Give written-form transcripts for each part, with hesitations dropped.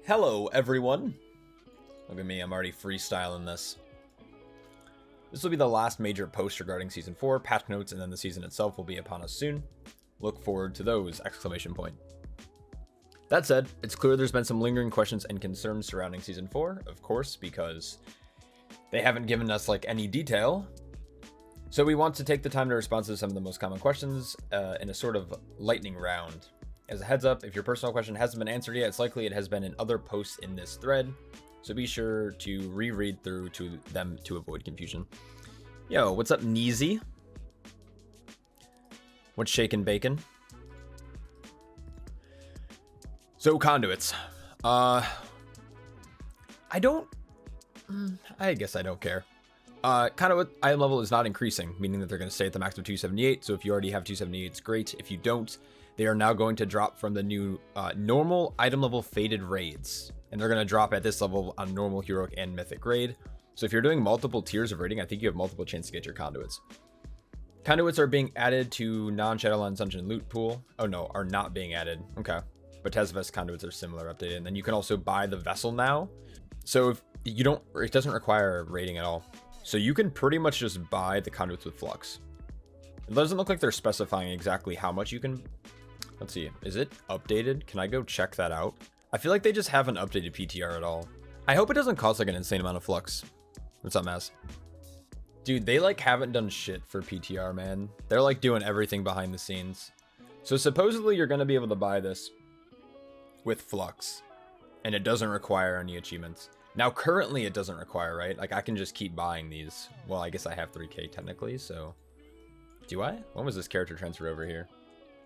Hello, everyone. Look at me, I'm already freestyling this. This will be the last major post regarding Season 4, patch notes, and then the season itself will be upon us soon. Look forward to those! Exclamation point. That said, it's clear there's been some lingering questions and concerns surrounding Season 4, of course, because they haven't given us, like, any detail. So we want to take the time to respond to some of the most common questions in a sort of lightning round. As a heads up, if your personal question hasn't been answered yet, it's likely it has been in other posts in this thread. So be sure to reread through to them to avoid confusion. Yo, what's up, Neezy? What's shaking bacon? So conduits. I guess I don't care. Conduit item level is not increasing, meaning that they're going to stay at the max of 278. So if you already have 278, it's great. If you don't, they are now going to drop from the new normal item level faded raids. And they're going to drop at this level on normal, heroic, and mythic raid. So if you're doing multiple tiers of raiding, I think you have multiple chances to get your conduits. Conduits are being added to non-Shadowlands Dungeon loot pool. Oh no, are not being added. Okay. But Tezvest conduits are similar updated. And then you can also buy the vessel now. So if you don't, it doesn't require raiding at all. So you can pretty much just buy the conduits with Flux. It doesn't look like they're specifying exactly how much you can. Let's see. Is it updated? Can I go check that out? I feel like they just haven't updated PTR at all. I hope it doesn't cost like an insane amount of Flux. What's up, Mass? Dude, they like haven't done shit for PTR, man. They're like doing everything behind the scenes. So supposedly you're going to be able to buy this with Flux. And it doesn't require any achievements. Now, currently it doesn't require, right? Like I can just keep buying these. Well, I guess I have 3K technically, so. Do I? When was this character transferred over here?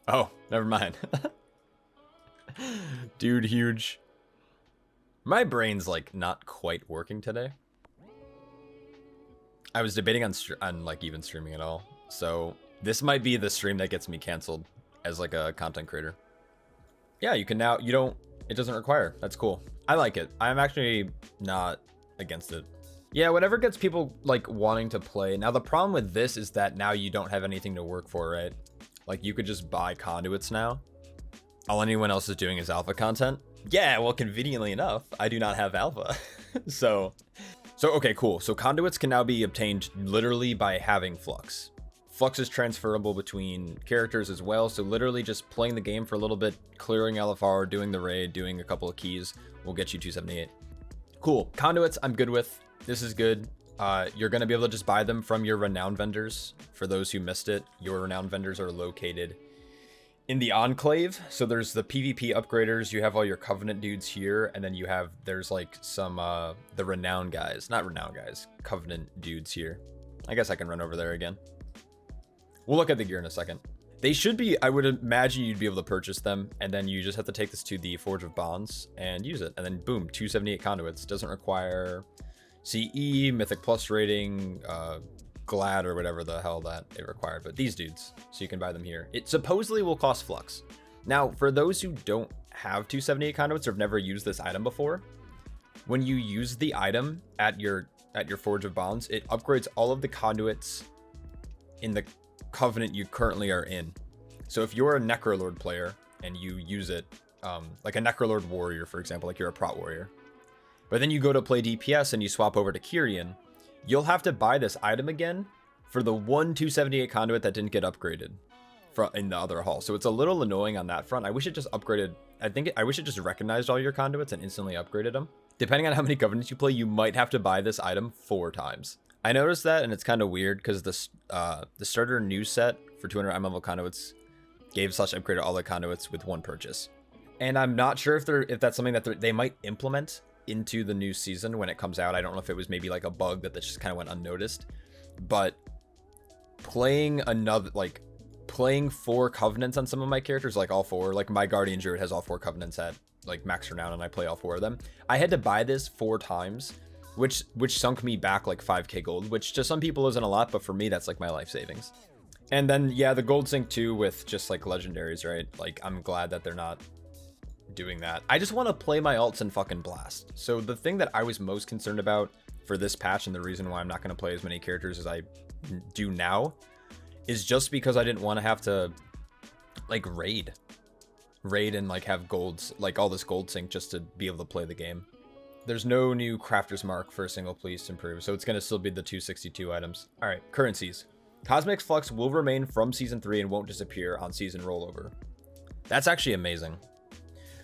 Oh, never mind. Dude, huge. My brain's like not quite working today. I was debating on like even streaming at all. So this might be the stream that gets me canceled as like a content creator. Yeah, you can now, it doesn't require. That's cool. I like it. I'm actually not against it. Yeah, whatever gets people like wanting to play. Now the problem with this is that now you don't have anything to work for, right? Like you could just buy conduits now. All anyone else is doing is alpha content. Yeah, well, conveniently enough, I do not have alpha. so okay, cool. So conduits can now be obtained literally by having Flux. Flux is transferable between characters as well. So literally just playing the game for a little bit, clearing LFR, doing the raid, doing a couple of keys will get you 278. Cool. Conduits, I'm good with. This is good. You're going to be able to just buy them from your renowned vendors. For those who missed it, your renowned vendors are located in the Enclave. So there's the PvP upgraders. You have all your Covenant dudes here. And then there's like some, the renowned guys. Not renowned guys. Covenant dudes here. I guess I can run over there again. We'll look at the gear in a second. They should be, I would imagine you'd be able to purchase them. And then you just have to take this to the Forge of Bonds and use it. And then boom, 278 conduits. Doesn't require CE, Mythic Plus rating, Glad, or whatever the hell that it required. But these dudes, so you can buy them here. It supposedly will cost Flux. Now, for those who don't have 278 conduits or have never used this item before, when you use the item at your Forge of Bonds, it upgrades all of the conduits in the Covenant you currently are in. So if you're a Necrolord player and you use it, like a Necrolord warrior, for example, like you're a Prot warrior, but then you go to play DPS and you swap over to Kyrian, you'll have to buy this item again for the one 278 conduit that didn't get upgraded in the other hall. So it's a little annoying on that front. I wish it just upgraded. I wish it just recognized all your conduits and instantly upgraded them. Depending on how many Covenants you play, you might have to buy this item 4 times. I noticed that, and it's kind of weird because the starter news set for 200 item level conduits gave / upgraded all the conduits with 1 purchase. And I'm not sure if that's something that they might implement into the new season when it comes out. I don't know if it was maybe like a bug that just kind of went unnoticed, but playing 4 Covenants on some of my characters, like all 4, like my Guardian Druid has all 4 Covenants at like max renown, and I play all 4 of them. I had to buy this 4 times, which sunk me back like 5k gold, which to some people isn't a lot, but for me that's like my life savings. And then yeah, the gold sync too with just like legendaries, right? Like I'm glad that they're not doing that. I just want to play my alts and fucking blast. So the thing that I was most concerned about for this patch, and the reason why I'm not going to play as many characters as I do now, is just because I didn't want to have to like raid. raid and like have golds, like all this gold sync just to be able to play the game. There's no new crafter's mark for a single police improve, so it's going to still be the 262 items. All right, currencies. Cosmic Flux will remain from Season 3 and won't disappear on Season Rollover. That's actually amazing.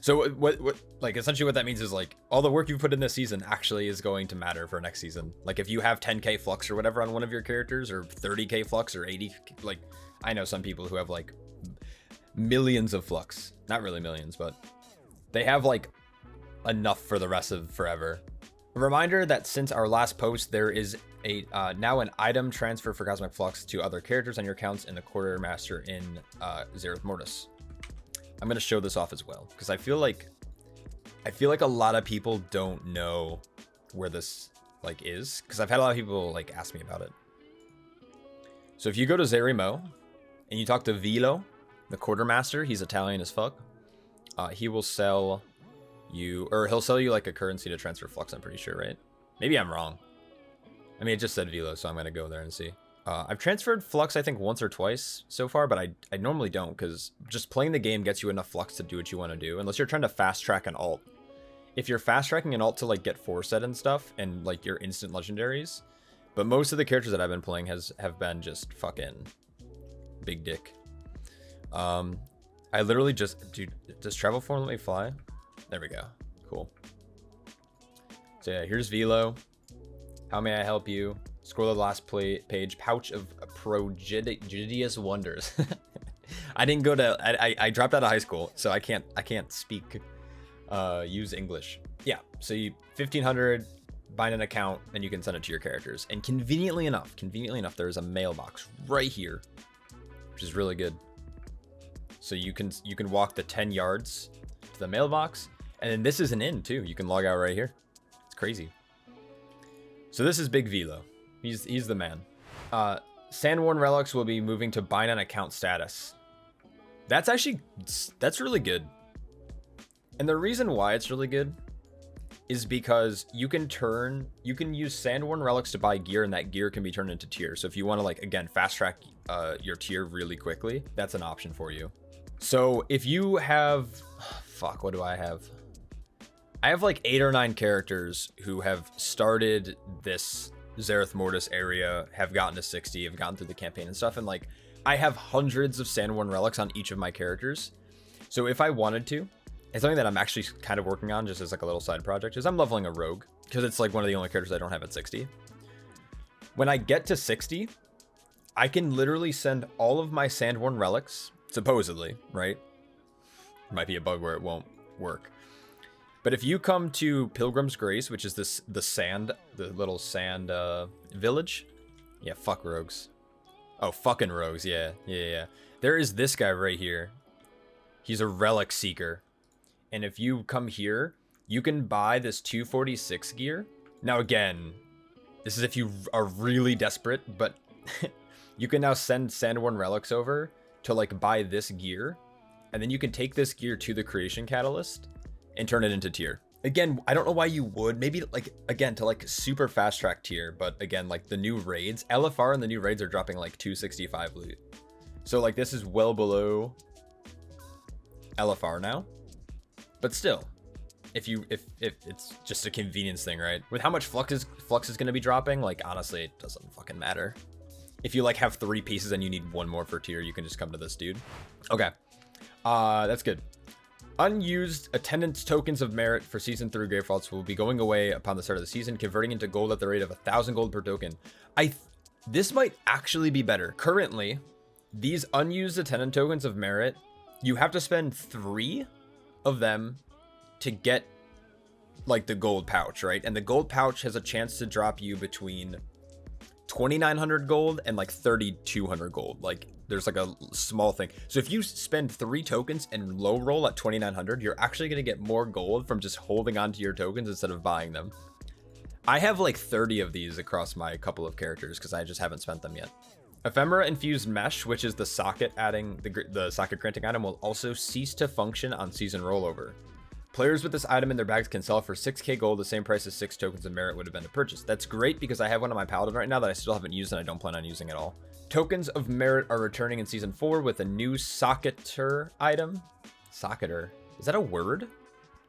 So what like essentially what that means is like all the work you've put in this season actually is going to matter for next season. Like if you have 10k flux or whatever on one of your characters, or 30k flux or 80, like I know some people who have like millions of flux. Not really millions, but they have like enough for the rest of forever. A reminder that since our last post, there is a now an item transfer for Cosmic Flux to other characters on your accounts in the Quartermaster in Zereth Mortis. I'm gonna show this off as well because I feel like a lot of people don't know where this like is, because I've had a lot of people like ask me about it. So if you go to Zerimo and you talk to Vilo, the Quartermaster, he's Italian as fuck. He will sell you, or he'll sell you like a currency to transfer flux, I'm pretty sure, right? Maybe I'm wrong. I mean, it just said Vilo, so I'm gonna go there and see. I've transferred flux, I think, once or twice so far, but I normally don't, because just playing the game gets you enough flux to do what you want to do, unless you're trying to fast track an alt. If you're fast tracking an alt to like get 4-set and stuff, and like your instant legendaries, but most of the characters that I've been playing have been just fucking big dick. I literally just, dude, does travel form let me fly? There we go. Cool. So yeah, here's Vilo. How may I help you? Scroll the last page. Pouch of prodigious wonders. I didn't go to. I dropped out of high school, so I can't speak. Use English. Yeah. So you 1500, bind an account, and you can send it to your characters. And conveniently enough, there is a mailbox right here, which is really good. So you can walk the 10 yards to the mailbox, and then this is an inn too. You can log out right here. It's crazy. So this is Big Vilo. He's the man. Sandworn Relics will be moving to bind an account status. That's really good. And the reason why it's really good is because you can use Sandworn Relics to buy gear, and that gear can be turned into tier. So if you want to like, again, fast track your tier really quickly, that's an option for you. So if you have, fuck, what do I have? I have like 8 or 9 characters who have started this Zereth Mortis area, have gotten to 60, have gotten through the campaign and stuff, and like I have hundreds of Sandworn Relics on each of my characters. So if I wanted to, it's something that I'm actually kind of working on just as like a little side project, is I'm leveling a rogue, because it's like one of the only characters I don't have at 60. When I get to 60, I can literally send all of my Sandworn Relics, supposedly, right? Might be a bug where it won't work. But if you come to Pilgrim's Grace, which is the little sand village. Yeah, fuck rogues. Oh, fucking rogues. Yeah. There is this guy right here. He's a relic seeker. And if you come here, you can buy this 246 gear. Now again, this is if you are really desperate, but you can now send Sandworn Relics over to like buy this gear. And then you can take this gear to the Creation Catalyst and turn it into tier. Again, I don't know why you would. Maybe like, again, to like super fast track tier, but again, like the new raids, LFR and the new raids are dropping like 265 loot. So like this is well below LFR now, but still, if it's just a convenience thing, right? With how much Flux is going to be dropping, like honestly, it doesn't fucking matter. If you like have 3 pieces and you need 1 more for tier, you can just come to this dude. Okay, that's good. Unused attendance tokens of merit for Season 3 Grave Vaults will be going away upon the start of the season, converting into gold at the rate of 1,000 gold per token. This might actually be better. Currently, these unused attendant tokens of merit, you have to spend 3 of them to get like the gold pouch, right? And the gold pouch has a chance to drop you between 2,900 gold and like 3,200 gold. Like there's like a small thing. So if you spend 3 tokens and low roll at 2,900, you're actually going to get more gold from just holding on to your tokens instead of buying them. I have like 30 of these across my couple of characters because I just haven't spent them yet. Ephemera Infused Mesh, which is the socket adding the socket granting item, will also cease to function on Season Rollover. Players with this item in their bags can sell for 6k gold, the same price as 6 tokens of merit would have been to purchase. That's great because I have one on my paladin right now that I still haven't used and I don't plan on using at all. Tokens of merit are returning in Season 4 with a new socketer item. Socketer. Is that a word?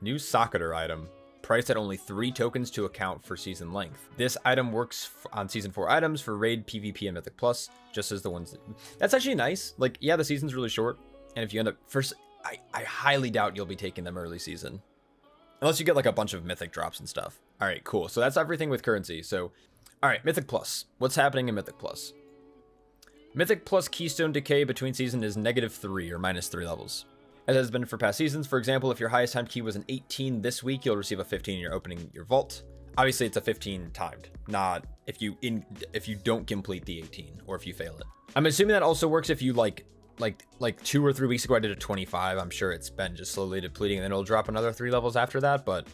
New Socketer item. Priced at only 3 tokens to account for season length. This item works on season 4 items for raid, PvP, and Mythic Plus, just as the ones that's actually nice. Like, yeah, the season's really short, and if you end up first, I highly doubt you'll be taking them early season. Unless you get like a bunch of Mythic drops and stuff. All right, cool. So that's everything with currency. So, all right, Mythic Plus. What's happening in Mythic Plus? Mythic Plus Keystone Decay between season is -3 or -3 levels. As has been for past seasons. For example, if your highest timed key was an 18 this week, you'll receive a 15 in your opening your vault. Obviously, it's a 15 timed, not if you don't complete the 18 or if you fail it. I'm assuming that also works if you like 2 or 3 weeks ago I did a 25. I'm sure it's been just slowly depleting and then it'll drop another 3 levels after that, but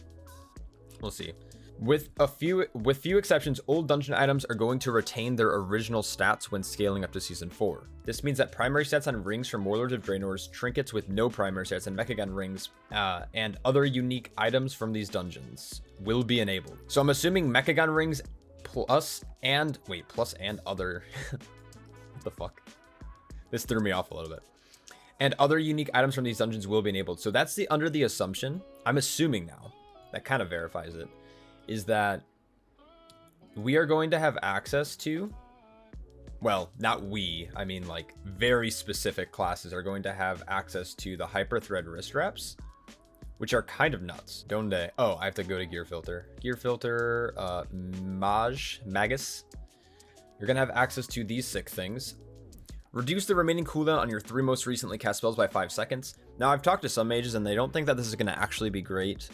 we'll see. With few exceptions, old dungeon items are going to retain their original stats when scaling up to season 4. This means that primary stats on rings from Warlords of Draenor's, trinkets with no primary stats, and Mechagun rings, and other unique items from these dungeons will be enabled. So I'm assuming Mechagun rings plus and other. What the fuck? This threw me off a little bit. And other unique items from these dungeons will be enabled. So that's under the assumption. I'm assuming now. That kind of verifies it. Is that we are going to have access to, well, not we, I mean like very specific classes are going to have access to the Hyper Thread wrist wraps, which are kind of nuts. Donde? Oh, I have to go to gear filter. Gear filter, Magus. You're gonna have access to these sick things. Reduce the remaining cooldown on your 3 most recently cast spells by 5 seconds. Now I've talked to some mages and they don't think that this is gonna actually be great,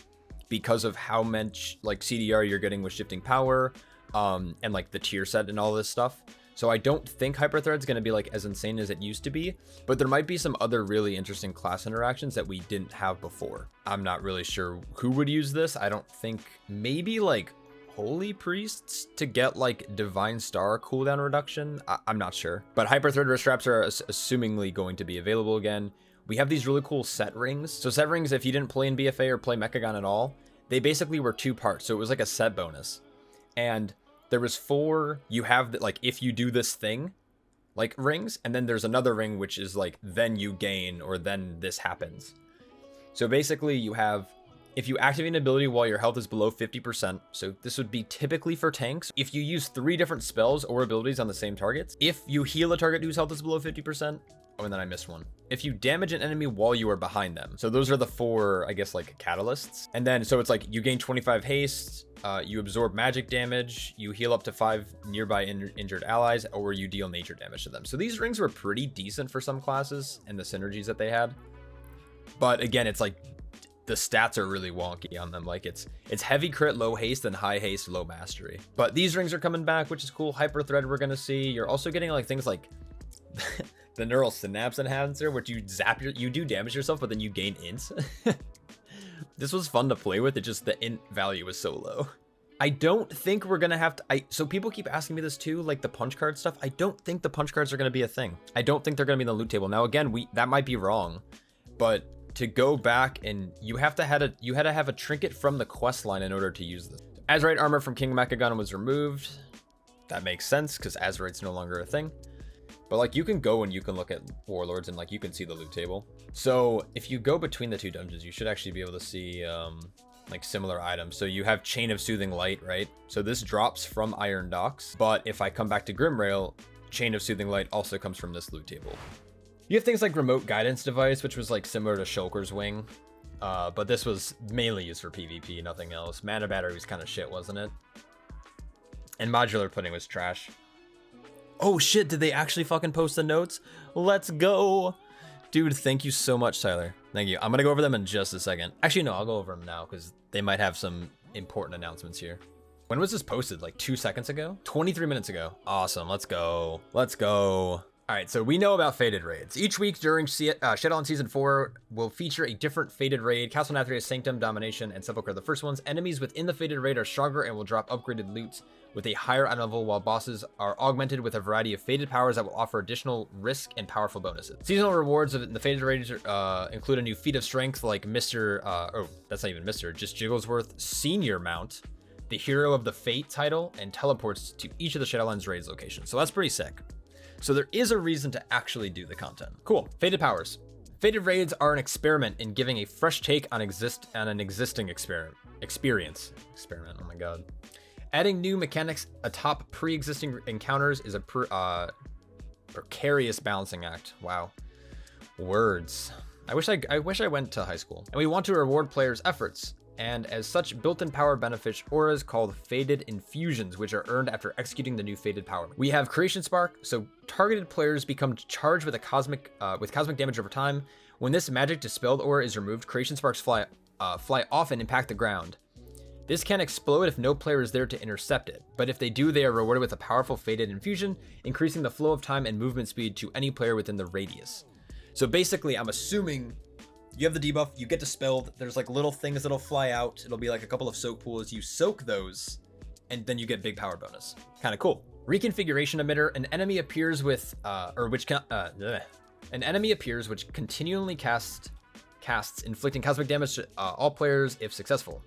because of how much like CDR you're getting with shifting power, and like the tier set and all this stuff. So I don't think Hyperthread's going to be like as insane as it used to be, but there might be some other really interesting class interactions that we didn't have before. I'm not really sure who would use this. I don't think, maybe like Holy Priests to get like Divine Star cooldown reduction. I'm not sure, but Hyperthread wrist straps are assumingly going to be available again. We have these really cool set rings. So set rings, if you didn't play in BFA or play Mechagon at all, they basically were 2 parts. So it was like a set bonus. And there was 4, you have that like, if you do this thing, like rings, and then there's another ring, which is like, then you gain, or then this happens. So basically you have, if you activate an ability while your health is below 50%, so this would be typically for tanks. If you use 3 different spells or abilities on the same targets, if you heal a target whose health is below 50%, oh, and then I missed one. If you damage an enemy while you are behind them. So those are the 4, I guess, like catalysts. And then, so it's like you gain 25 haste, you absorb magic damage, you heal up to 5 nearby injured allies, or you deal nature damage to them. So these rings were pretty decent for some classes and the synergies that they had. But again, it's like the stats are really wonky on them. Like it's heavy crit, low haste, and high haste, low mastery. But these rings are coming back, which is cool. Hyper Thread we're gonna see. You're also getting like things like the neural synapse enhancer, which you do damage yourself, but then you gain ints. This was fun to play with. It just, the int value was so low. I don't think we're gonna have to, so people keep asking me this too, like the punch card stuff. I don't think the punch cards are gonna be a thing. I don't think they're gonna be in the loot table. Now again, that might be wrong, but to go back and you had to have a trinket from the quest line in order to use this. Azerite armor from King Mechagon was removed. That makes sense because Azerite's no longer a thing. But like you can go and you can look at Warlords and like you can see the loot table. So if you go between the 2 dungeons, you should actually be able to see like similar items. So you have Chain of Soothing Light, right? So this drops from Iron Docks. But if I come back to Grimrail, Chain of Soothing Light also comes from this loot table. You have things like Remote Guidance Device, which was like similar to Shulker's Wing. But this was mainly used for PvP, nothing else. Mana Battery was kind of shit, wasn't it? And Modular Pudding was trash. Oh shit, did they actually fucking post the notes? Let's go. Dude, thank you so much, Tyler. Thank you. I'm gonna go over them in just a second. Actually, no, I'll go over them now because they might have some important announcements here. When was this posted? Like 2 seconds ago? 23 minutes ago. Awesome, let's go. Let's go. All right, so we know about Fated Raids. Each week during Shadowland Season 4 will feature a different Fated Raid. Castle Nathria's Sanctum, Domination, and Sepulchre are the first ones. Enemies within the Fated Raid are stronger and will drop upgraded loot with a higher item level, while bosses are augmented with a variety of Fated powers that will offer additional risk and powerful bonuses. Seasonal rewards in the Fated Raids include a new feat of strength like Mr. Oh, that's not even Mr. Just Jigglesworth Senior Mount, the Hero of the Fate title, and teleports to each of the Shadowlands Raids locations. So that's pretty sick. So there is a reason to actually do the content. Cool. Fated powers. Faded raids are an experiment in giving a fresh take on an existing experience. Oh my god. Adding new mechanics atop pre-existing encounters is a precarious balancing act. Wow. Words. I wish I went to high school. And we want to reward players' efforts, and as such, built-in power benefits auras called Faded Infusions, which are earned after executing the new Faded power. We have Creation Spark, so targeted players become charged with cosmic damage over time. When this magic dispelled aura is removed, Creation Sparks fly off and impact the ground. This can explode if no player is there to intercept it, but if they do, they are rewarded with a powerful Faded Infusion, increasing the flow of time and movement speed to any player within the radius. So basically, I'm assuming you have the debuff, you get dispelled, there's like little things that'll fly out, it'll be like a couple of soak pools, you soak those, and then you get big power bonus. Kind of cool. Reconfiguration emitter, an enemy appears with, which continually casts, inflicting cosmic damage to all players if successful.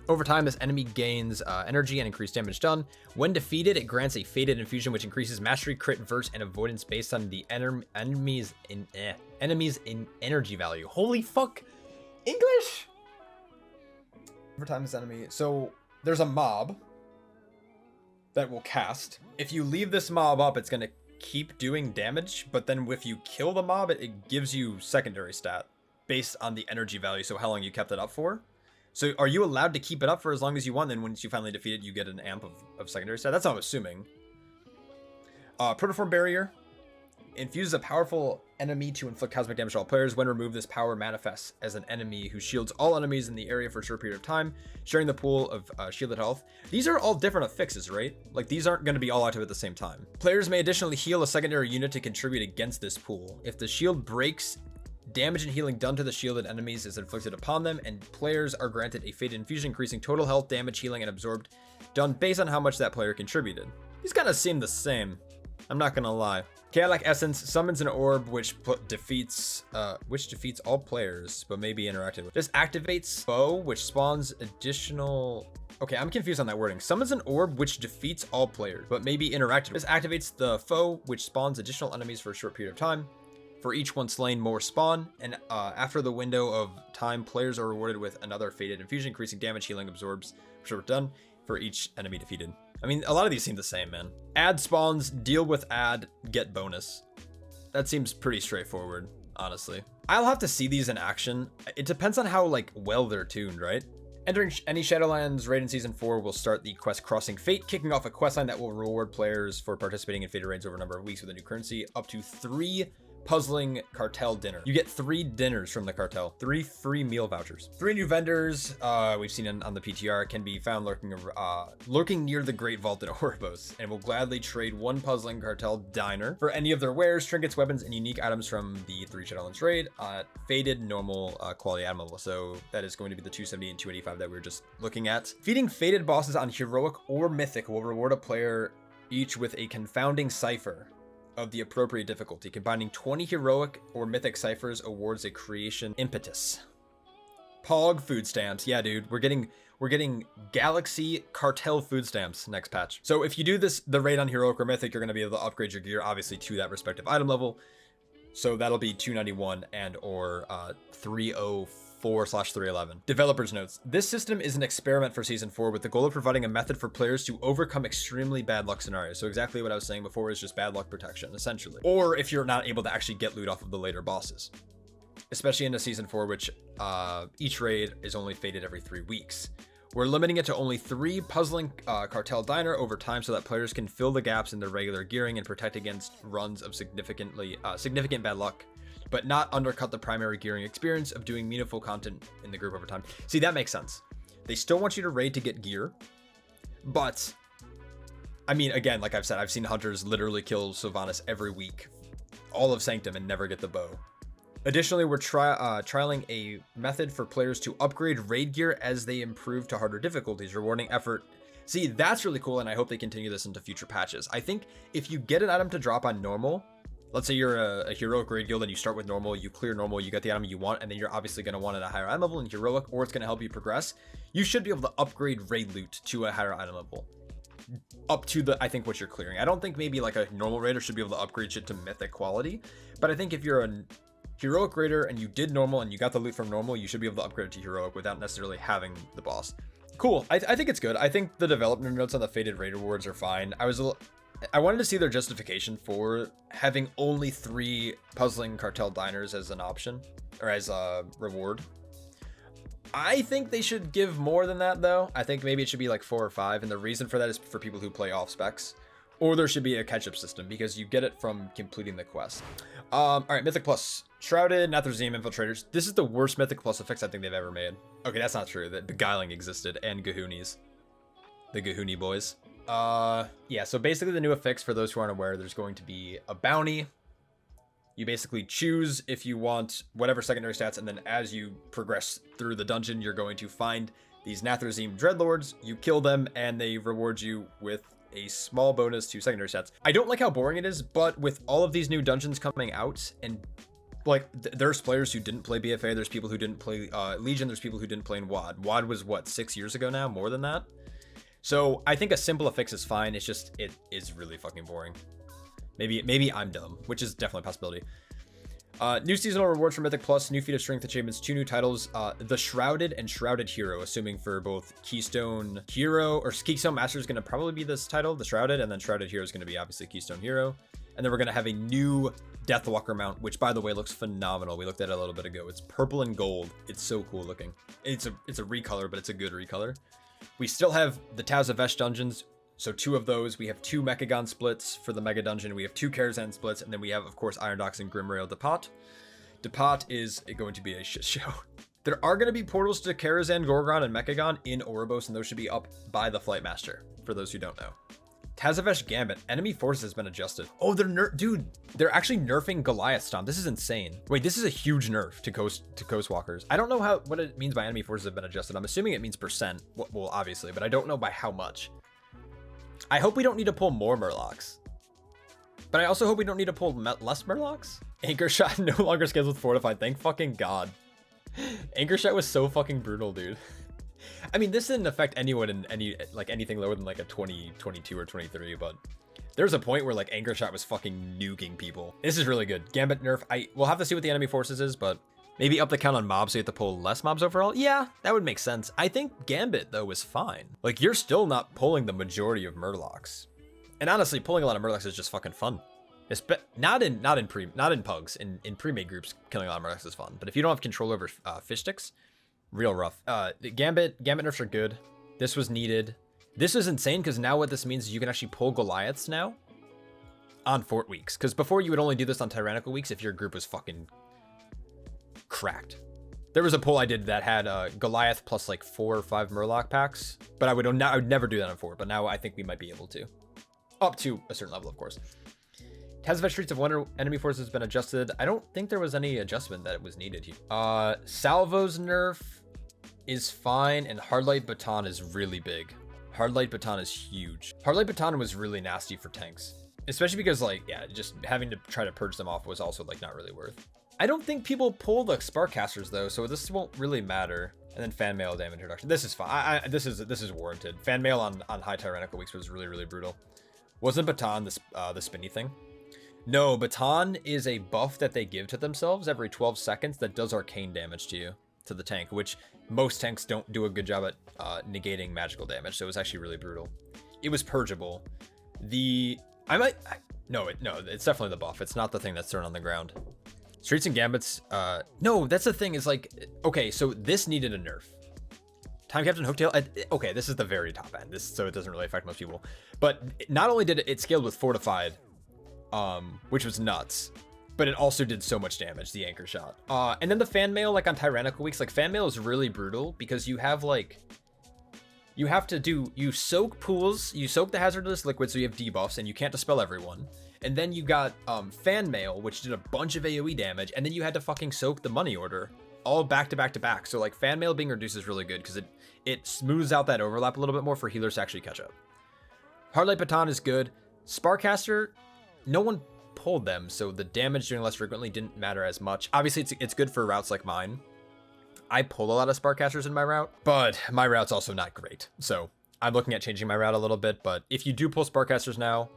Over time, this enemy gains energy and increased damage done. When defeated, it grants a Faded Infusion, which increases mastery, crit, verse, and avoidance based on the enemy's energy value. Holy fuck! English! Over time, this enemy... So, there's a mob that will cast. If you leave this mob up, it's going to keep doing damage, but then if you kill the mob, it gives you secondary stat based on the energy value, so how long you kept it up for. So are you allowed to keep it up for as long as you want, then once you finally defeat it, you get an amp of secondary stat? That's what I'm assuming. Protoform Barrier infuses a powerful enemy to inflict cosmic damage to all players. When removed, this power manifests as an enemy who shields all enemies in the area for a short period of time, sharing the pool of shielded health. These are all different affixes, right? Like, these aren't going to be all active at the same time. Players may additionally heal a secondary unit to contribute against this pool. If the shield breaks, damage and healing done to the shielded enemies is inflicted upon them, and players are granted a Faded Infusion, increasing total health, damage, healing, and absorbed, done based on how much that player contributed. These kind of seem the same. I'm not gonna lie. Chaotic Essence summons an orb which defeats all players, but may be interacted with. This activates foe, which spawns additional... Okay, I'm confused on that wording. Summons an orb which defeats all players, but may be interacted with. This activates the foe, which spawns additional enemies for a short period of time. For each one slain, more spawn, and after the window of time, players are rewarded with another Faded Infusion, increasing damage, healing, absorbs, short done, for each enemy defeated. I mean, a lot of these seem the same, man. Add spawns, deal with add, get bonus. That seems pretty straightforward, honestly. I'll have to see these in action. It depends on how, like, well they're tuned, right? Entering any Shadowlands raid in Season 4 will start the quest Crossing Fate, kicking off a questline that will reward players for participating in Faded raids over a number of weeks with a new currency, up to 3 puzzling cartel dinner. You get 3 dinners from the cartel, 3 free meal vouchers. 3 new vendors we've seen on the PTR can be found lurking near the Great Vault in Orbos, and will gladly trade 1 puzzling cartel diner for any of their wares, trinkets, weapons, and unique items from the 3 Shadowlands raid at Faded normal quality item level. So that is going to be the 270 and 285 that we were just looking at. Feeding Faded bosses on Heroic or Mythic will reward a player each with a confounding cipher of the appropriate difficulty. Combining 20 Heroic or Mythic ciphers awards a creation impetus. Pog food stamps. Yeah, dude, we're getting Galaxy Cartel food stamps next patch. So if you do the raid on Heroic or Mythic, you're going to be able to upgrade your gear, obviously, to that respective item level. So that'll be 291 and or 304/311. Developers notes. This system is an experiment for Season 4 with the goal of providing a method for players to overcome extremely bad luck scenarios. So exactly what I was saying before is just bad luck protection, essentially. Or if you're not able to actually get loot off of the later bosses. Especially in a Season 4, which each raid is only Faded every 3 weeks. We're limiting it to only 3 puzzling cartel diner over time so that players can fill the gaps in their regular gearing and protect against runs of significant bad luck, but not undercut the primary gearing experience of doing meaningful content in the group over time. See, that makes sense. They still want you to raid to get gear, but I mean, again, like I've said, I've seen hunters literally kill Sylvanas every week, all of Sanctum, and never get the bow. Additionally, we're trialing a method for players to upgrade raid gear as they improve to harder difficulties, rewarding effort. See, that's really cool, and I hope they continue this into future patches. I think if you get an item to drop on normal, let's say you're a Heroic raid guild and you start with normal, you clear normal, you get the item you want, and then you're obviously going to want it at a higher item level in Heroic, or it's going to help you progress. You should be able to upgrade raid loot to a higher item level. Up to I think what you're clearing. I don't think maybe like a normal raider should be able to upgrade shit to Mythic quality, but I think if you're Heroic Raider and you did normal and you got the loot from normal, you should be able to upgrade it to heroic without necessarily having the boss. Cool. I think it's good. I think the development notes on the Faded Raider rewards are fine. I wanted to see their justification for having only 3 puzzling cartel diners as an option, or as a reward. I think they should give more than that, though. I think maybe it should be like 4 or 5, and the reason for that is for people who play off specs. Or there should be a catch-up system, because you get it from completing the quest. Alright, Mythic Plus. Shrouded, Nathrezim, Infiltrators. This is the worst Mythic Plus effects I think they've ever made. Okay, that's not true. The Beguiling existed, and Gahoonies. The Gahooni boys. Yeah, so basically the new effects, for those who aren't aware, there's going to be a bounty. You basically choose if you want whatever secondary stats, and then as you progress through the dungeon, you're going to find these Nathrezim Dreadlords. You kill them, and they reward you with a small bonus to secondary stats. I don't like how boring it is, but with all of these new dungeons coming out, and like there's players who didn't play BFA, there's people who didn't play Legion, there's people who didn't play in WoD. WoD was what, 6 years ago now? More than that? So I think a simple fix is fine. It's just, it is really fucking boring. Maybe I'm dumb, which is definitely a possibility. New seasonal rewards for Mythic Plus, new feat of strength achievements, 2 new titles, the Shrouded and Shrouded Hero, assuming for both Keystone Hero, or Keystone Master is going to probably be this title, the Shrouded, and then Shrouded Hero is going to be obviously Keystone Hero. And then we're going to have a new Deathwalker mount, which by the way looks phenomenal. We looked at it a little bit ago. It's purple and gold. It's so cool looking. It's a recolor, but it's a good recolor. We still have the Taz of Vesh dungeons. So 2 of those. We have 2 Mechagon splits for the Mega Dungeon. We have 2 Karazhan splits. And then we have, of course, Iron Docks and Grimrail Depot. Depot is going to be a shit show. There are going to be portals to Karazhan, Gorgon, and Mechagon in Ouroboros, and those should be up by the Flight Master, for those who don't know. Tazavesh Gambit. Enemy forces has been adjusted. Oh, they're actually nerfing Goliath Stomp. This is insane. Wait, this is a huge nerf to Coastwalkers. I don't know what it means by enemy forces have been adjusted. I'm assuming it means percent. Well, obviously, but I don't know by how much. I hope we don't need to pull more Murlocs. But I also hope we don't need to pull less Murlocs. Anchor Shot no longer scales with Fortified. Thank fucking God. Anchor Shot was so fucking brutal, dude. I mean, this didn't affect anyone in anything lower than like a 20, 22, or 23, but there's a point where like Anchor Shot was fucking nuking people. This is really good. Gambit nerf. We'll have to see what the enemy forces is, but maybe up the count on mobs so you have to pull less mobs overall. Yeah, that would make sense. I think Gambit though is fine. Like you're still not pulling the majority of Murlocs. And honestly, pulling a lot of Murlocs is just fucking fun. Not in pugs. In pre-made groups, killing a lot of Murlocs is fun. But if you don't have control over fish sticks, real rough. Gambit nerfs are good. This was needed. This is insane because now what this means is you can actually pull Goliaths now on fort weeks. Because before you would only do this on tyrannical weeks if your group was fucking cracked. There was a pull I did that had Goliath plus like 4 or 5 Murloc packs, but I would never do that on fort. But now I think we might be able to, up to a certain level, of course. Tazavesh Streets of Wonder enemy force has been adjusted. I don't think there was any adjustment that was needed here. Salvo's nerf is fine, and Hardlight Baton is really big. Hardlight Baton is huge. Hardlight Baton was really nasty for tanks, especially because like, yeah, just having to try to purge them off was also like not really worth. I don't think people pull the Sparkcasters though, so this won't really matter. And then fan mail damage reduction. This is fine. This is warranted. Fan mail on high tyrannical weeks was really brutal. Wasn't Baton the spinny thing? No, Baton is a buff that they give to themselves every 12 seconds that does arcane damage to the tank, which most tanks don't do a good job at negating magical damage, so it was actually really brutal. It was purgeable. No, it's definitely the buff. It's not the thing that's thrown on the ground. Streets and Gambits, no, that's the thing, is like, okay, so this needed a nerf. Time Captain Hooktail, okay, this is the very top end, so it doesn't really affect most people. But not only did it scaled with Fortified, which was nuts, but it also did so much damage, the Anchor Shot. And then the fan mail, like on tyrannical weeks, like fan mail is really brutal because you have like, you soak pools, you soak the hazardous liquid, so you have debuffs and you can't dispel everyone. And then you got fan mail, which did a bunch of AoE damage, and then you had to fucking soak the money order all back to back to back. So like fan mail being reduced is really good because it smooths out that overlap a little bit more for healers to actually catch up. Hardlight Baton is good. Sparkcaster, no one pulled them, so the damage doing less frequently didn't matter as much. Obviously, it's good for routes like mine. I pull a lot of Sparkcasters in my route, but my route's also not great. So I'm looking at changing my route a little bit, but if you do pull Sparkcasters now,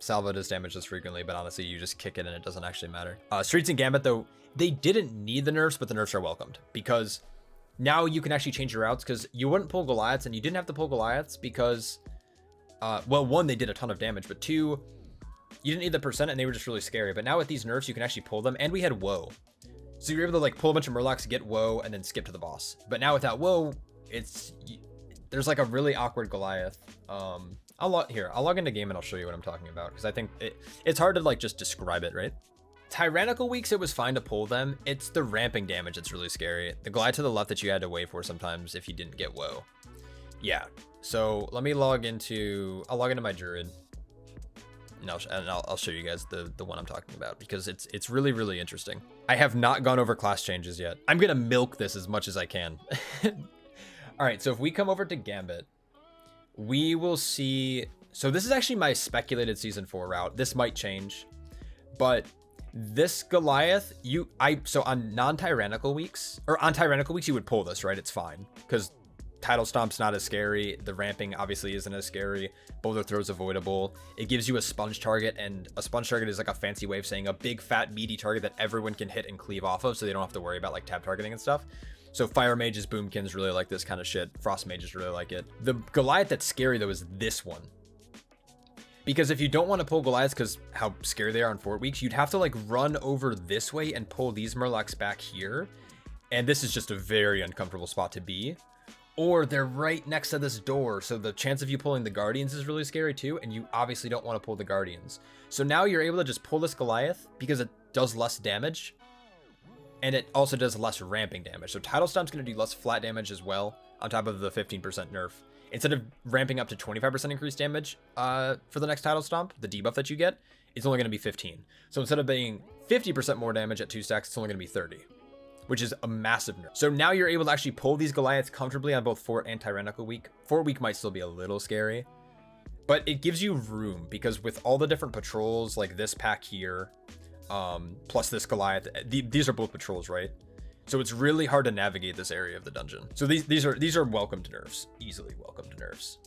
Salvo does damage less frequently, but honestly, you just kick it and it doesn't actually matter. Streets and Gambit, though, they didn't need the nerfs, but the nerfs are welcomed because now you can actually change your routes, because you wouldn't pull Goliaths, and you didn't have to pull Goliaths because, well, one, they did a ton of damage, but two, you didn't need the percent and they were just really scary. But now with these nerfs, you can actually pull them, and we had Woe. So you're able to like pull a bunch of Murlocs, get Woe, and then skip to the boss. But now without Woe, there's like a really awkward Goliath. I'll log into game and I'll show you what I'm talking about, because I think it's hard to like just describe it, right? Tyrannical weeks, it was fine to pull them. It's the ramping damage that's really scary. The Goliath to the left that you had to wait for sometimes if you didn't get Woe. Yeah. So let me I'll log into my Druid. And I'll show you guys the one I'm talking about, because it's really, really interesting. I have not gone over class changes yet. I'm gonna milk this as much as I can. All right, so if we come over to Gambit, we will see. So this is actually my speculated season 4 route. This might change, but this Goliath, so on non-tyrannical weeks, or on tyrannical weeks, you would pull this, right? It's fine, because Tidal Stomp's not as scary. The ramping obviously isn't as scary. Boulder Throw's avoidable. It gives you a sponge target, and a sponge target is like a fancy way of saying a big, fat, meaty target that everyone can hit and cleave off of, so they don't have to worry about like tab targeting and stuff. So Fire Mages, Boomkins really like this kind of shit. Frost Mages really like it. The Goliath that's scary, though, is this one. Because if you don't want to pull Goliaths because how scary they are in 4 weeks, you'd have to like run over this way and pull these Murlocs back here. And this is just a very uncomfortable spot to be. Or they're right next to this door, so the chance of you pulling the Guardians is really scary too, and you obviously don't want to pull the Guardians. So now you're able to just pull this Goliath because it does less damage, and it also does less ramping damage. So Tidal Stomp's going to do less flat damage as well, on top of the 15% nerf. Instead of ramping up to 25% increased damage for the next Tidal Stomp, the debuff that you get, it's only going to be 15. So instead of being 50% more damage at 2 stacks, it's only going to be 30. Which is a massive nerf. So now you're able to actually pull these Goliaths comfortably on both Fort and Tyrannical week. Fort week might still be a little scary, but it gives you room, because with all the different patrols, like this pack here, plus this Goliath, these are both patrols, right? So it's really hard to navigate this area of the dungeon. So these are welcomed nerfs, easily welcomed nerfs.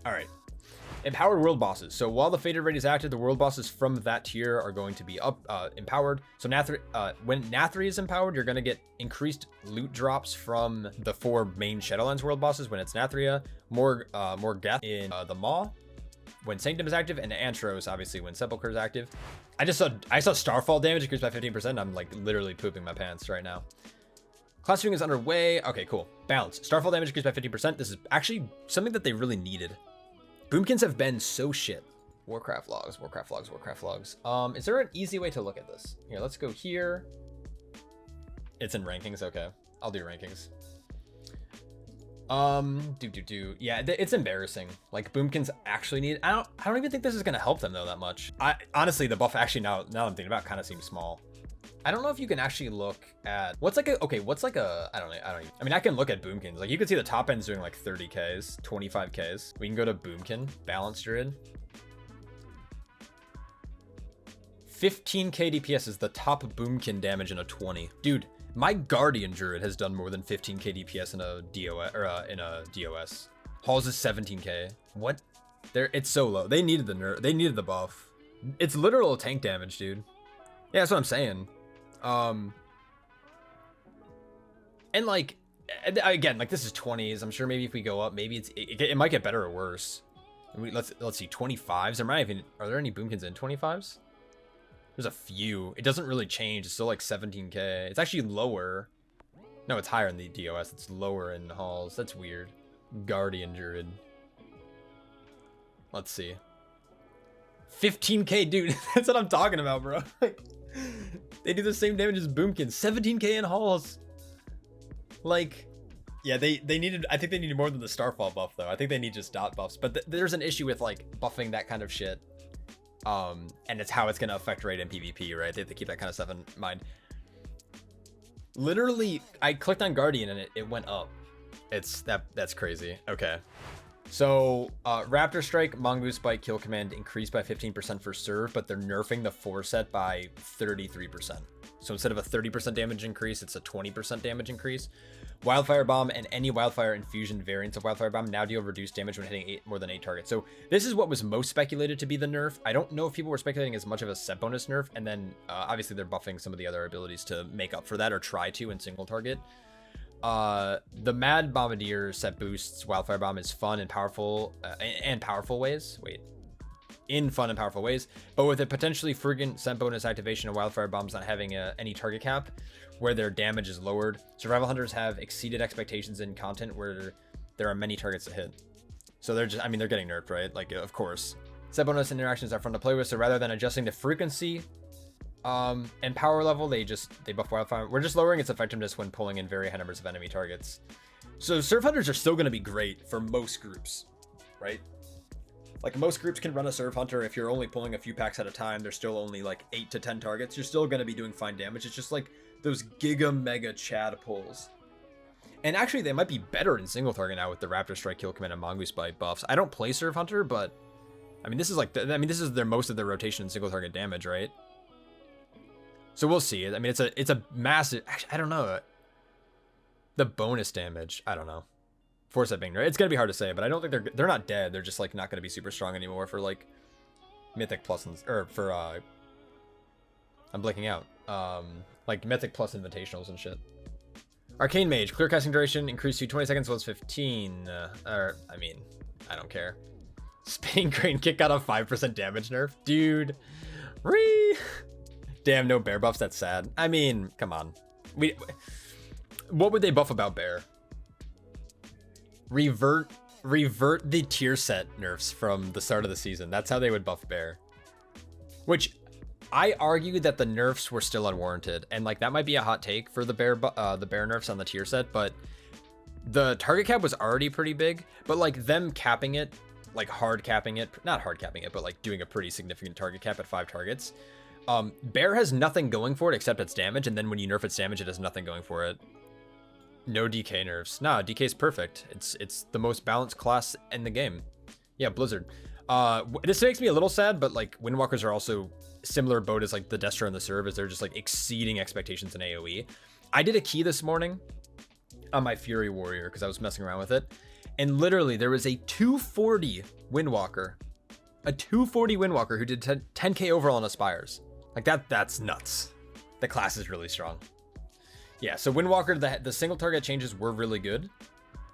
All right. Empowered world bosses. So while the Fated Raid is active, the world bosses from that tier are going to be empowered. So when Nathri is empowered, you're going to get increased loot drops from the 4 main Shadowlands world bosses when it's Nathria, more Geth in the Maw when Sanctum is active, and Antros obviously when Sepulchre is active. I saw Starfall damage increased by 15%. I'm like literally pooping my pants right now. Clustering is underway. Okay, cool. Balance. Starfall damage increased by 15%. This is actually something that they really needed. Boomkins have been so shit. Warcraft logs. Is there an easy way to look at this? Here, let's go here. It's in rankings. Okay, I'll do rankings. Yeah, it's embarrassing. Like Boomkins actually need. I don't even think this is gonna help them though that much. Honestly, the buff actually now I'm thinking about kind of seems small. I don't know if you can actually look at I mean, I can look at Boomkins. Like you can see the top end's doing like 30Ks, 25Ks. We can go to Boomkin, Balanced Druid. 15k DPS is the top Boomkin damage in a 20. Dude, my Guardian Druid has done more than 15k DPS in a DOS, in a DOS. Halls is 17k. What? It's so low. They needed the nerf. They needed the buff. It's literal tank damage, dude. Yeah, that's what I'm saying. And like again, like this is 20s. I'm sure maybe if we go up, maybe it might get better or worse. Let's see, 25s. Are there any Boomkins in 25s? There's a few. It doesn't really change. It's still like 17k. It's actually lower. No, it's higher in the DOS. It's lower in halls. That's weird. Guardian Druid. Let's see. 15k, dude. That's what I'm talking about, bro. They do the same damage as Boomkin. 17k in halls. Like, yeah, they needed. I think they needed more than the Starfall buff though. I think they need just dot buffs. But there's an issue with like buffing that kind of shit. And it's how it's gonna affect rate in PvP, right? They have to keep that kind of stuff in mind. Literally, I clicked on Guardian and it went up. That's crazy. Okay. So Raptor Strike, Mongoose Bite, Kill Command increased by 15% for serve, but they're nerfing the 4 set by 33%. So instead of a 30% damage increase, it's a 20% damage increase, Wildfire Bomb and any Wildfire Infusion variants of Wildfire Bomb now deal reduced damage when hitting more than 8 targets. So this is what was most speculated to be the nerf. I don't know if people were speculating as much of a set bonus nerf, and then obviously they're buffing some of the other abilities to make up for that or try to in single target. The Mad Bombardier set boosts Wildfire Bomb is fun and powerful and powerful ways. In fun and powerful ways, but with a potentially frequent set bonus activation of Wildfire Bombs not having any target cap, where their damage is lowered. Survival Hunters have exceeded expectations in content where there are many targets to hit. So they're just, I mean, they're getting nerfed, right? Like, of course. Set bonus interactions are fun to play with, so rather than adjusting the frequency and power level, they buff Wildfire. We're just lowering its effectiveness when pulling in very high numbers of enemy targets. So Surf Hunters are still going to be great for most groups, right? Like, most groups can run a Surf Hunter. If you're only pulling a few packs at a time, there's still only like 8 to 10 targets. You're still going to be doing fine damage. It's just like those giga mega Chad pulls. And actually, they might be better in single target now with the Raptor Strike, Kill Command, and Mongoose Bite buffs. I don't play Surf Hunter, but I mean, this is like, this is most of their rotation in single target damage, right? So we'll see. I mean, it's a massive. Actually, I don't know. The bonus damage, I don't know. Force that being right, it's gonna be hard to say, but I don't think they're not dead. They're just like not gonna be super strong anymore for like Mythic plus or for I'm blanking out. Like Mythic plus Invitationals and shit. Arcane Mage, clear casting duration increased to 20 seconds, was 15. Or I mean, I don't care. Spinning Crane Kick got a 5% damage nerf, dude. Damn, no bear buffs. That's sad. I mean, come on. What would they buff about bear? Revert the tier set nerfs from the start of the season. That's how they would buff bear. Which I argue that the nerfs were still unwarranted, and like that might be a hot take for the bear nerfs on the tier set, but the target cap was already pretty big. But like them capping it, like hard capping it, not hard capping it, but like doing a pretty significant target cap at 5 targets. Bear has nothing going for it except its damage, and then when you nerf its damage, it has nothing going for it. No DK nerfs. Nah, DK is perfect. It's the most balanced class in the game. Yeah, Blizzard. This makes me a little sad, but like Windwalkers are also similar boat as like the Destro and the Serve, as they're just like exceeding expectations in AoE. I did a key this morning on my Fury Warrior because I was messing around with it, and literally there was a 240 Windwalker, who did 10k overall on Aspires. Like that's nuts. The class is really strong. Yeah, so Windwalker, the single target changes were really good.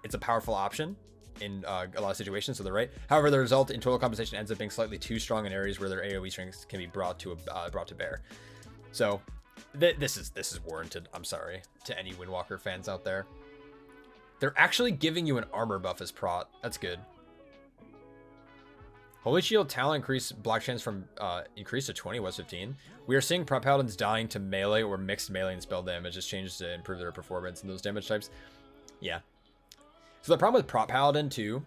It's a powerful option in a lot of situations, so they're right. However, the result in total compensation ends up being slightly too strong in areas where their AoE strengths can be brought to bear. So this is warranted. I'm sorry to any Windwalker fans out there. They're actually giving you an armor buff as prot. That's good. Holy Shield talent increase block chance from increase to 20 was 15. We are seeing prot paladins dying to melee or mixed melee and spell damage. This changes to improve their performance in those damage types. Yeah. So the problem with prot paladin too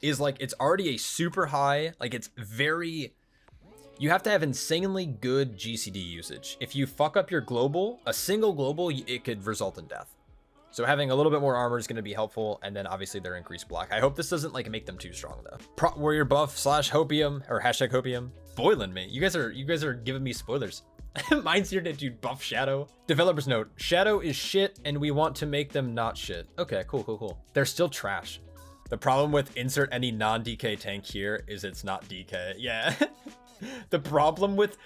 is like it's already a super high, like it's very, you have to have insanely good GCD usage. If you fuck up your global, a single global, it could result in death. So having a little bit more armor is going to be helpful, and then obviously their increased block. I hope this doesn't like make them too strong though. Prot Warrior buff / Hopium or hashtag Hopium. Spoiling me. You guys are giving me spoilers. Mine's here to do buff Shadow. Developer's note: Shadow is shit, and we want to make them not shit. Okay, cool. They're still trash. The problem with insert any non-DK tank here is it's not DK. Yeah. The problem with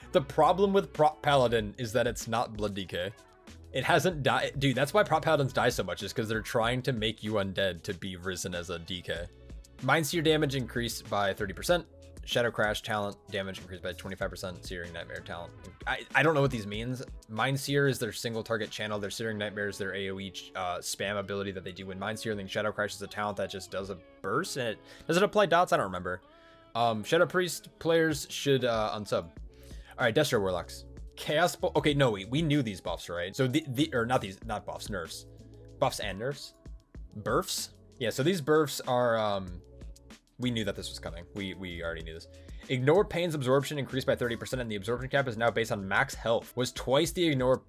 prot paladin is that it's not blood DK. It hasn't died. Dude, that's why prot paladins die so much, is because they're trying to make you undead to be risen as a DK. Mindseer damage increased by 30%. Shadow Crash talent damage increased by 25%. Searing Nightmare talent. I don't know what these means. Mindseer is their single target channel. Their Searing Nightmare is their AoE spam ability that they do when Mindseer. And then Shadow Crash is a talent that just does a burst. And does it apply dots? I don't remember. Shadow Priest players should unsub. Alright, Destro Warlocks. Chaos Bolt. Okay, no, we knew these buffs, right? So not buffs, nerfs. Buffs and nerfs? Burfs? Yeah, so these burfs are, we knew that this was coming. We already knew this. Ignore Pain's absorption increased by 30%, and the absorption cap is now based on max health. Was twice the ignore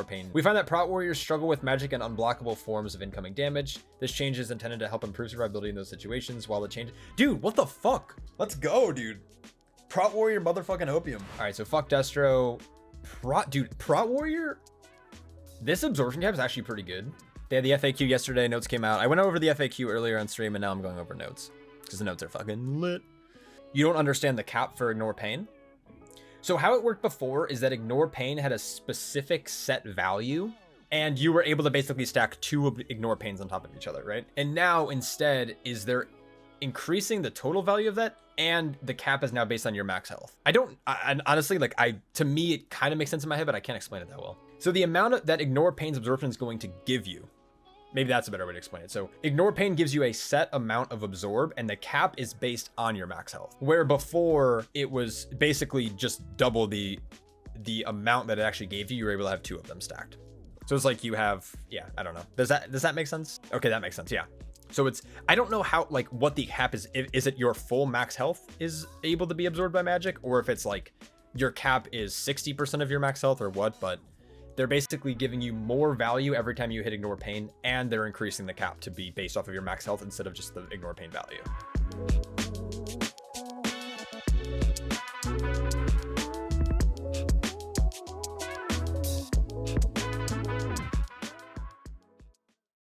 pain. We find that prot warriors struggle with magic and unblockable forms of incoming damage. This change is intended to help improve survivability in those situations, while the change. Dude, what the fuck? Let's go, dude. Prot Warrior motherfucking Hopium. Alright, so fuck Destro. Prot Warrior? This absorption cap is actually pretty good. They had the FAQ yesterday. Notes came out. I went over the FAQ earlier on stream, and now I'm going over notes because the notes are fucking lit. You don't understand the cap for Ignore Pain. So how it worked before is that Ignore Pain had a specific set value, and you were able to basically stack 2 Ignore Pains on top of each other, right? And now instead is they're increasing the total value of that, and the cap is now based on your max health. And honestly, like to me, it kind of makes sense in my head, but I can't explain it that well. So the amount that Ignore Pain's absorption is going to give you, maybe that's a better way to explain it. So Ignore Pain gives you a set amount of absorb, and the cap is based on your max health. Where before it was basically just double the amount that it actually gave you. You were able to have 2 of them stacked. So it's like you have, yeah, I don't know. Does that make sense? Okay, that makes sense. Yeah. So I don't know how, like, what the cap is. Is it your full max health is able to be absorbed by magic, or if it's like your cap is 60% of your max health or what, but they're basically giving you more value every time you hit Ignore Pain, and they're increasing the cap to be based off of your max health instead of just the Ignore Pain value.